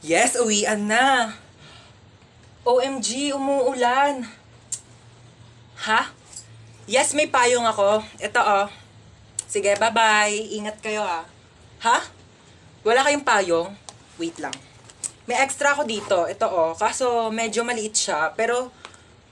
Yes, uwian na. OMG, umuulan. Ha? Yes, may payong ako. Ito oh. Sige, bye-bye. Ingat kayo ha. Ha? Wala kayong payong? Wait lang. May extra ako dito. Ito oh. Kaso medyo maliit siya. Pero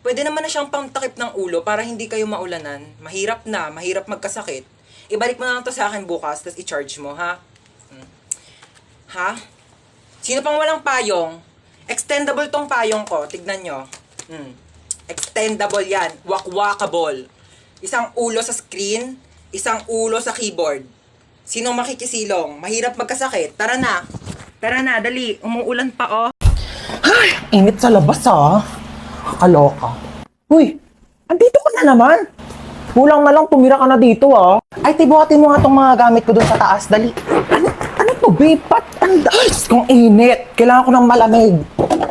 pwede naman na siyang pangtakip ng ulo para hindi kayo maulanan. Mahirap na. Mahirap magkasakit. Ibalik mo na lang to sa akin bukas, tapos i-charge mo, ha? Ha? Sino pang walang payong? Extendable tong payong ko. Tignan nyo. Extendable yan. Wakwakable. Isang ulo sa screen, isang ulo sa keyboard. Sinong makikisilong? Mahirap magkasakit. Tara na. Tara na, dali. Umuulan pa, oh. Ay, init sa labas Kaloka. Uy, andito ka na naman. Kulang na lang tumira ka na dito Ay, tibuhatin mo nga tong mga gamit ko dun sa taas. Dali. Ano to, babe? Ay, kung init. Kailangan ko ng malamig.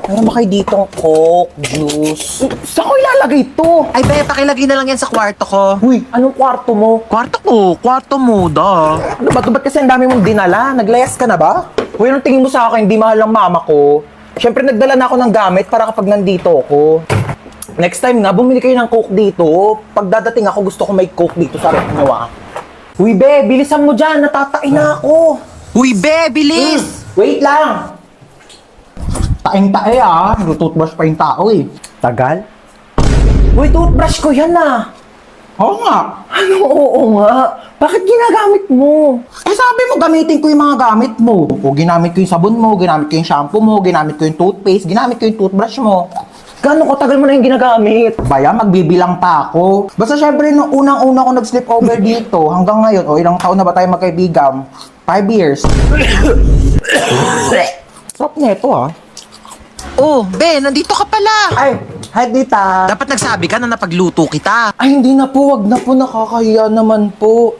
Meron ba kayo ditong Coke, juice? Saan ko ilalagay to? Ay, be, pakilagay na lang yan sa kwarto ko. Uy, anong kwarto mo? Kwarto mo, da. Ano ba? Ba't kasi ang dami mong dinala? Naglayas ka na ba? Uy, anong tingin mo sa akin? Hindi mahal ng mama ko. Siyempre, nagdala na ako ng gamit para kapag nandito ako. Next time nga, bumili kayo ng Coke dito. Pag dadating ako, gusto ko may Coke dito sa rep nyo, Uy, be, bilisan mo dyan. Natatain na ako. Uy, be, bilis! Wait lang. Taing-tae, Nag-toothbrush pa yung tao, Tagal? Uy, toothbrush ko yan, Oo nga. Ano, oo nga? Bakit ginagamit mo? Sabi mo, gamitin ko yung mga gamit mo. O, ginamit ko yung sabon mo, ginamit ko yung shampoo mo, ginamit ko yung toothpaste, ginamit ko yung toothbrush mo. Gano'ng katagal mo na yung ginagamit? Baya, magbibilang pa ako. Basta syempre, nung unang-una ko nag-sleep over dito, hanggang ngayon, ilang taon na ba tayo magkaibigan? 5 years. Sarap neto, Oh, be, nandito ka pala. Ay, hi, Dita. Dapat nagsabi ka na napagluto kita. Ay, hindi na po. Wag na po. Nakakahiya naman po.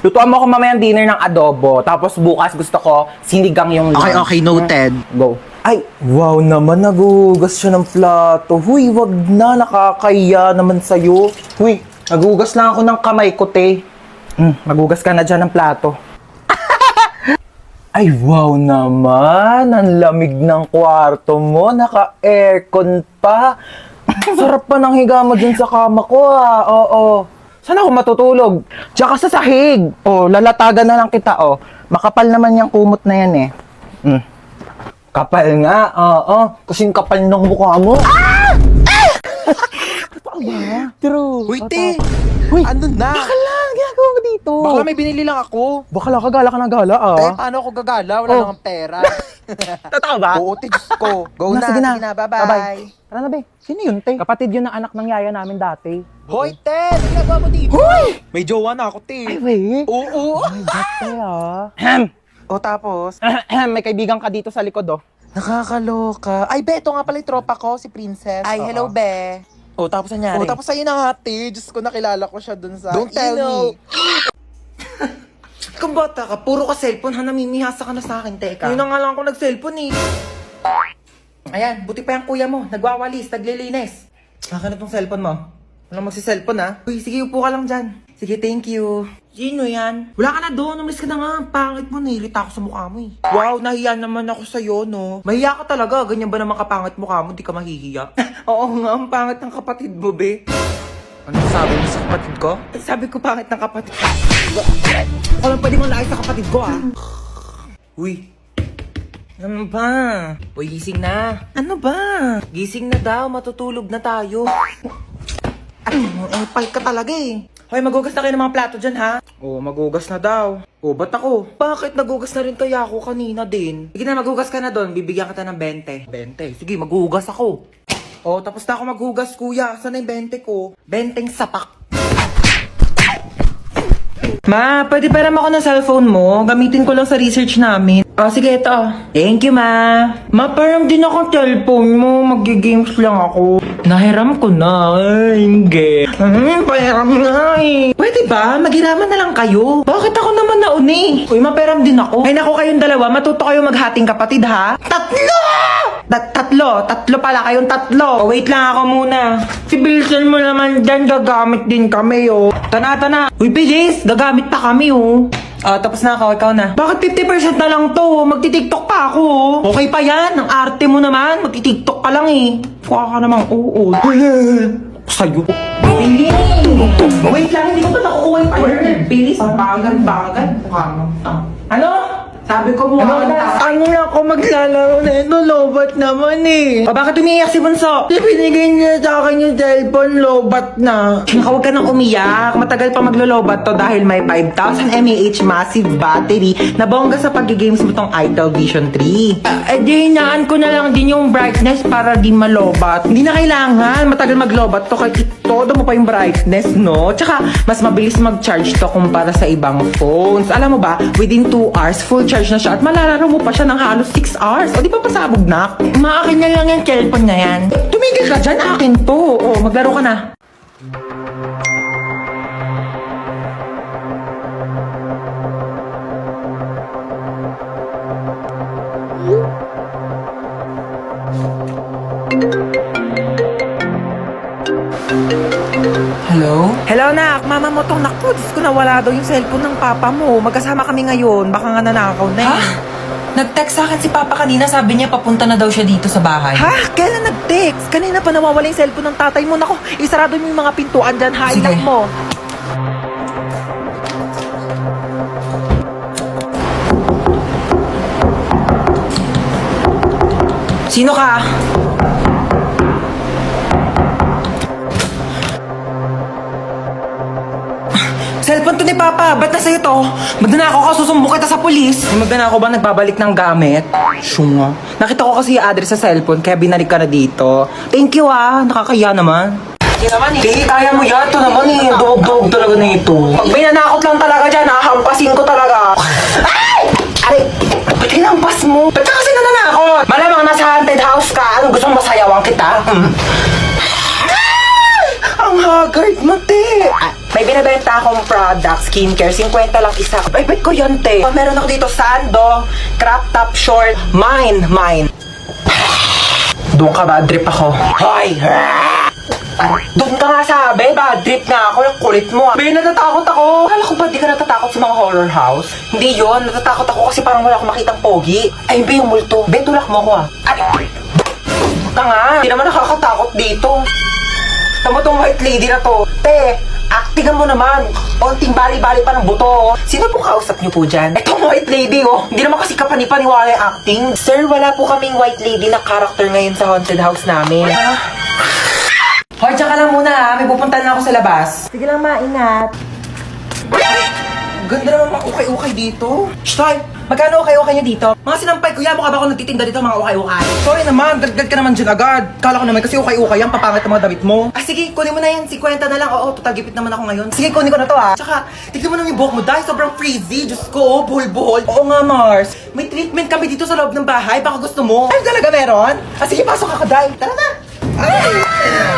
Lutuan mo ako mamayang dinner ng adobo. Tapos bukas gusto ko sinigang yung lunch. Okay, noted. Go. Ay, wow naman. Nagugas siya ng plato. Huy, wag na. Nakakahiya naman sa'yo. Huy, nagugas lang ako ng kamay ko, te. Magugas ka na dyan ng plato. Ay, wow naman. Ang lamig ng kwarto mo. Naka-aircon pa. Sarap pa ng higa mo dyan sa kama ko, Oo. Saan ako matutulog? Tsaka sa sahig. Lalatagan na lang kita, Makapal naman yung kumot na yan, Kapal nga, Kasing kapal ng mukha mo. Totoo ba? True. Uy, te. Uy, Ano na? bakala, ginagawa mo dito? Bakla may binili lang ako. Bakala ka gala ka ng gala, Eh, paano ako gagala? Wala nang pera. Totoo ba? Oo, te, Diyos ko. Go na, sige sige na, bye-bye. Ano na, be? Sino yun, te? Kapatid yun ng anak ng yaya namin dati. Hoy, te! Ano ginagawa mo dito? Hoy! May jowa na ako, te. Ay, wait. Oo. Ay, ba't, te, O, tapos? May kaibigan ka dito sa likod, Nakakaloka. Ay, be, ito nga pala yung tropa ko, si Princess. Ay, hello, be. O, tapos nangyari? O, tapos sa'yo na nga, te. Diyos ko, nakilala ko siya dun sa... Don't tell me. Kung bata ka, puro ka cellphone, namimihasa ka na sa akin, teka. Yun na nga lang ako nag-cellphone, Ayan, buti pa yung kuya mo. Nagwawalis, naglilinis. Akin na tong cellphone mo. Walang magsi-cellphone, Uy, sige, upo ka lang dyan. Sige, thank you. Sino yan? Wala ka na doon. Umalis ka na nga. Pangit mo. Nahilita ako sa mukha mo, Wow, nahiya naman ako sa'yo, no? Mahiya ka talaga. Ganyan ba naman kapangit mukha mo? Di ka mahihiya. Oo nga, ang pangit ng kapatid mo, be. Ano sabi mo sa kapatid ko? Sabi ko pangit ng kapatid ko. Ako lang pwede mong laay sa kapatid ko, Uy. Ano ba? Uy, gising na. Ano ba? Gising na daw, matutulog na tayo. Ay, pal ka talaga Hoy, magugas na kayo ng mga plato dyan, ha? Oo, magugas na daw. Ba't ako? Bakit nagugas na rin kaya ako kanina din? Sige na, magugas ka na doon. Bibigyan kita ng 20. 20? Sige, magugas ako. Tapos na ako maghugas, kuya. Saan na yung 20 ko? 20 sapak. Ma, pwede pera mo ako ng cellphone mo? Gamitin ko lang sa research namin. Sige, ito. Thank you, ma. Ma, parang din akong cellphone mo. Mag-games lang ako. Nahiram ko na. Ay, hindi. Pahiram na Pwede ba? Maghiraman na lang kayo. Bakit ako naman nauni? Uy, maperam din ako. Ay, naku kayong dalawa. Matuto kayo maghating kapatid, ha? Tatlo! Tatlo pala kayong tatlo. Wait lang ako muna. Si Bilson mo naman dyan, gagamit din kami, Tana. Uy, bilis! Gagamit pa kami, Tapos na ako. Ikaw na. Bakit 50% na lang to? Magti-tiktok pa ako. Okay pa yan. Ang arte mo naman. Magti-tiktok ka lang eh. Kuha ka namang oo. Sa'yo. Bili! Wait lang, hindi ko pa nakukuha yung timer. Bilis. Bagal. Ano? Sabi ko mo, ano na ako maglalaro na ito? Lobat naman eh. Bakit umiiyak si Bunso? Binigay niya sa akin yung cellphone, lobat na. Huwag ka nang umiyak. Matagal pa maglo-lobat to dahil may 5,000 mAh massive battery na bongga sa pag-games mo tong Itel Vision 3. Di hinaan ko na lang din yung brightness para di malobat. Hindi na kailangan. Matagal maglobat to kahit todo mo pa yung brightness, no? Tsaka, mas mabilis mag-charge to kumpara sa ibang phones. Alam mo ba, within 2 hours, full charge na siya at malalaro mo pa siya ng halos 6 hours. O, di ba pasabog na? Maakin na lang yung cellphone na yan. Tumigil ka dyan, akin to. O, maglaro ka na. Hello? Hello, nak. Mama mo tong naku. Diyos ko, nawala daw yung cellphone ng papa mo. Magkasama kami ngayon. Baka nga nanakaw na Ha? eh. Nag-text sa akin si Papa kanina. Sabi niya papunta na daw siya dito sa bahay. Ha? Kailan nag-text? Kanina pa nawawala yung cellphone ng tatay mo. Naku, isarado mo yung mga pintuan dyan. Ha, Sige. ilang mo. Sino ka? Cellphone to ni Papa. Ba't na sa'yo to? Magnanakaw ka, susumbong kita sa polis. May magnanakaw ba nagbabalik ng gamit? Syunga. Nakita ko kasi yung address sa cellphone, kaya binalik ka na dito. Thank you ah. Nakakaya naman. Hindi naman eh. Hindi, kaya mo yan. Ito naman eh. Dog talaga na ito. Pag may nanakot lang talaga dyan, hahampasin ko talaga. Ay! Aray! Ba't hinampas mo? Ba't ka kasi nananakot? Malamang nasa haunted house ka. Anong gusto mong masayawan kita? Ang haggard mo, te. May binibenta akong product, skincare, 50 lang isa. Ay, bet ko yan, te. Meron ako dito, sando, crop top short, mine. Doon ka ba? Drip ako. Hoy! Doon ka nga sabi, bad trip nga ako, yung kulit mo. Be, natatakot ako. Kala ko ba di ka natatakot sa mga horror house? Hindi yon, natatakot ako kasi parang wala akong makitang pogi. Ay, be, yung multo. Be, tulak mo ako ah. Ay, ka nga, hindi naman nakakatakot dito. Tama tong white lady na to. Te, actingan mo naman. Konting bali-bali pa ng buto. Sino po kausap niyo po dyan? Etong white lady, oh. Hindi naman kasi kapanipaniwala yung acting. Sir, wala po kaming white lady na character ngayon sa haunted house namin. Hoy, tsaka lang muna ha. May pupuntahan na ako sa labas. Sige lang, maingat. Ganda naman mga ukay-ukay dito. Shtoy, magkano ukay-ukay nyo dito? Mga sinampay, kuya, mukha ba ako nagtitinda dito mga ukay-ukay? Sorry naman, dagdag ka naman dyan agad. Kala ko naman kasi ukay-ukay yan, papangit ang mga damit mo. Ah, sige, kunin mo na yan. 50 na lang. Oo, total gipit naman ako ngayon. Sige, kunin ko na to ha. Tsaka, tignan mo naman yung buhok mo dahil sobrang frizzy. Diyos ko, buhol-buhol. Oo nga, Mars. May treatment kami dito sa loob ng bahay. Baka gusto mo. Ay, talaga meron? Ah, sige, pasok ako, Day. Tara na.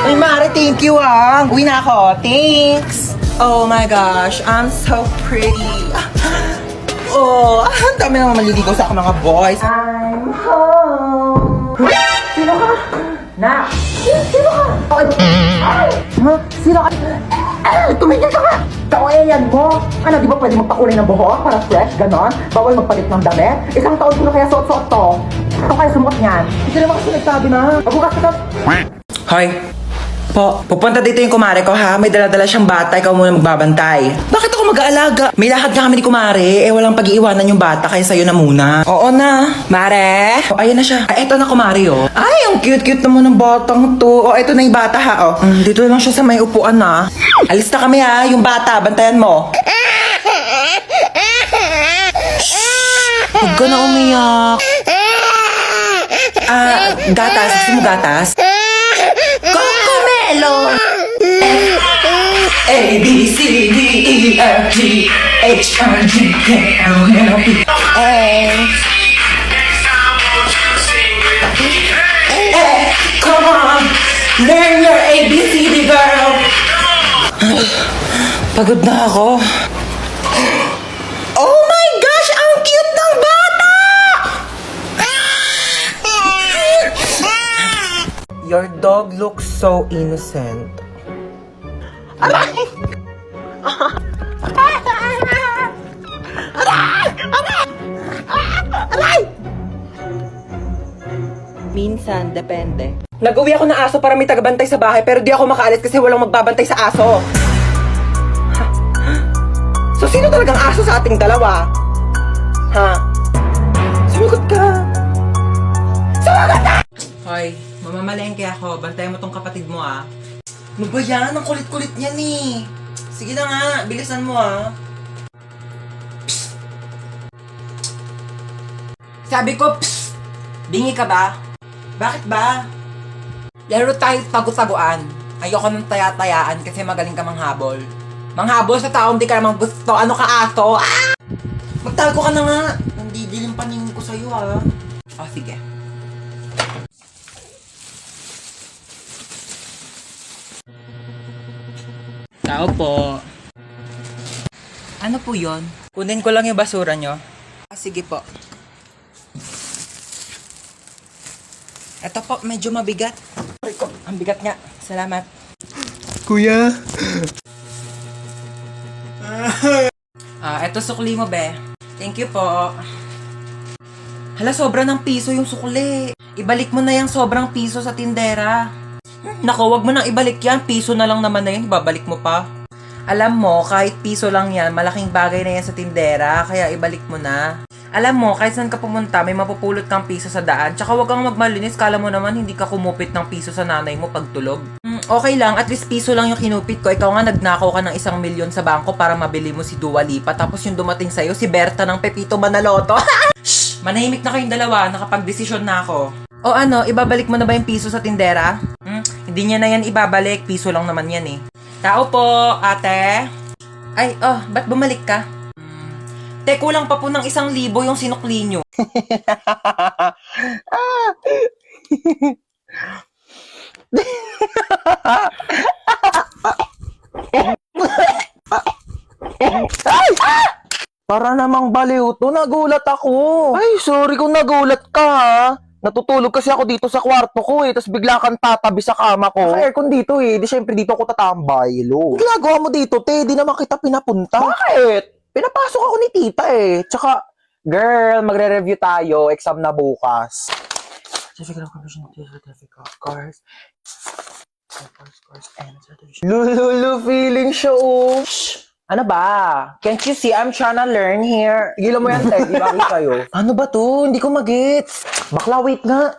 Ay, Mare, thank you ah. Uwi na ako. Thanks. Oh my gosh, I'm so pretty. Oh, ang dami naman maliligaw sa akin mga boys. I'm home. Sino ka? Na. Sino ka? Ay! Huh? Sino ka? Tumigil ka nga! Kawayan mo! Ano, di ba pwede magpakulay ng buhok para fresh, ganon? Bawal magpalit ng damit? Isang taon ko na kaya suot-suot to. Ito kaya sumot niyan. Hindi naman kasi nagsabi na. Magbukas ka to. Hoy. Po, pupunta dito yung kumare ko ha. May dala-dala siyang bata, ikaw muna magbabantay. Bakit ako mag-aalaga? May lakad nga kami ni kumare. Walang pag-iiwanan yung bata, kaya sa'yo na muna. Oo na. Mare? Oh, ayan na siya. Ay, eto na kumare oh. Ay, ang cute-cute naman ng batang to. Oh, eto na yung bata ha oh. Dito lang siya sa may upuan na. Alis na kami ha, yung bata, bantayan mo. Huwag ka na umiyak. Gatas. Gusto mo gatas? Cocomelon! A, B, C, D, E, F, G, H, I, J, K, L, M, N, O, P, come on! Learn your ABCD, girl! Pagod na ako. Oh my gosh! Ang cute ng bata! Your dog looks so innocent. Aray! Minsan, depende. Nag-uwi ako ng aso para may tagabantay sa bahay pero di ako makaalis kasi walang magbabantay sa aso. Ha? So sino talagang aso sa ating dalawa? Ha? Sumagot ka! Sumagot ka! Hoy, mamamalengke ako. Bantayan mo tong kapatid mo ah. Ano ba yan? Ang kulit-kulit niyan eh. Sige na nga, bilisan mo ah. Psst. Sabi ko, psst. Bingi ka ba? Bakit ba? Laro tayo tago-taguan. Ayoko ng taya-tayaan kasi magaling ka manghabol. Manghabol sa taong di ka namang gusto. Ano ka aso? Ah! Magtago ka na nga. Nandidilim paningin ko sa'yo ah. Oh, sige. Tao po. Ano po yon? Kunin ko lang yung basura nyo. Ah, sige po. Ito po, medyo mabigat. Rico, ang bigat nga. Salamat. Kuya. Eto sukli mo, be. Thank you po. Hala, sobra ng piso yung sukli. Ibalik mo na yung sobrang piso sa tindera. Naku, wag mo nang ibalik yan. Piso na lang naman na yan. Ibabalik mo pa. Alam mo, kahit piso lang yan, malaking bagay na yan sa tindera. Kaya ibalik mo na. Alam mo, kahit saan ka pumunta, may mapupulot kang piso sa daan. Tsaka wag kang magmalinis. Kala mo naman, hindi ka kumupit ng piso sa nanay mo pag tulog. Okay lang, at least piso lang yung kinupit ko. Ikaw nga nagnakaw ka ng 1 milyon sa bangko para mabili mo si Dua Lipa. Tapos yung dumating sa'yo, si Berta ng Pepito Manaloto. Shh! Manahimik na kayong dalawa. Nakapag-desisyon na ako. O ano, ibabalik mo na ba yung piso sa tindera? Hindi niya na yan ibabalik. Piso lang naman yan eh. Tao po, ate. Ay, ba't bumalik ka? Te, kulang pa po ng 1,000 yung sinukli nyo. Para namang baliw to, nagulat ako. Ay, sorry kung nagulat ka ha. Natutulog kasi ako dito sa kwarto ko eh, tapos bigla kang tatabi sa kama ko. Naka-aircon dito eh, di syempre dito ako tatambay, lo. Ginagawa mo dito, te, di naman kita pinapunta. Bakit? Pinapasok ako ni tita eh. Tsaka, girl, magre-review tayo, exam na bukas. Certificate of completion, certificate of course. Lulu, feeling show. Shh! Ano ba? Can't you see I'm trying to learn here? Gilan mo yan, Ted. Di ba ako sa'yo? Ano ba to? Hindi ko magets. Bakla, wait nga.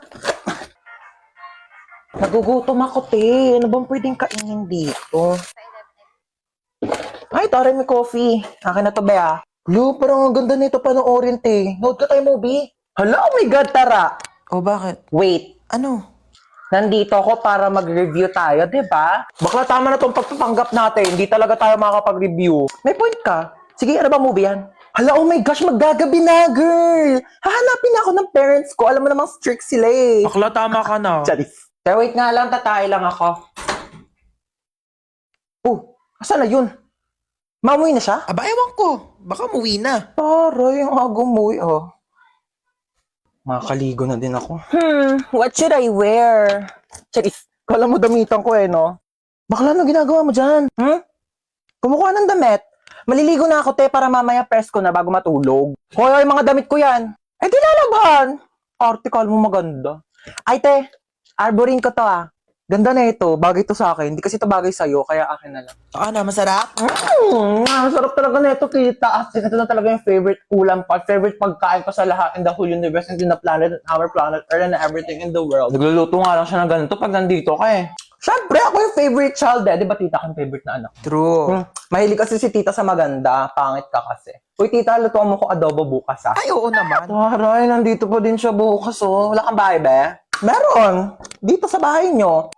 Nagugutom ako, te. Ano bang pwedeng kainin dito? Ay, tara, may coffee. Akin na to, Bea. Lu, parang ang ganda nito panoorin, te. Nood ka tayo, movie. Hala, oh my God, tara. O bakit? Wait. Ano? Nandito ako para mag-review tayo, di ba? Bakla, tama na tong pagpapanggap natin. Hindi talaga tayo makakapag-review. May point ka. Sige, ano ba movie yan? Hala, oh my gosh, maggagabi na, girl! Hahanapin ako ng parents ko. Alam mo namang strict sila eh. Bakla, tama ka na. Charis. Pero wait nga lang, tatay lang ako. Oh, asan na yun? Mamuwi na siya? Aba, ewan ko. Baka muwi na. Taray, ang agumuwi, oh. Makakaligo na din ako. What should I wear? Charis, kala mo damitan ko eh, no? Bakla, ano ginagawa mo dyan? Kumukuha ng damit. Maliligo na ako, te, para mamaya press ko na bago matulog. Hoy, mga damit ko yan. Eh, di lalaban. Article mo maganda. Ay, te, arborin ko to ah. Ganda na ito. Bagay to sa akin. Hindi kasi ito bagay sa'yo, kaya akin na lang. Saka na, masarap? Sarap talaga na ito, tita. As in, ito na talaga yung favorite ulam pa. Favorite pagkain ko sa lahat in the whole universe and in the planet, and our planet, Earth, and everything in the world. Nagluluto nga lang siya ng ganito pag nandito ka eh. Siyempre, ako yung favorite child eh. Di ba tita ko yung favorite na anak? True. Mahilig kasi si tita sa maganda. Pangit ka kasi. Uy, tita, lutuan mo ko adobo bukas ah. Ay, oo naman. Taray, nandito pa din siya bukas oh. Wala kang bahay, be? Meron. Dito sa bahay nyo.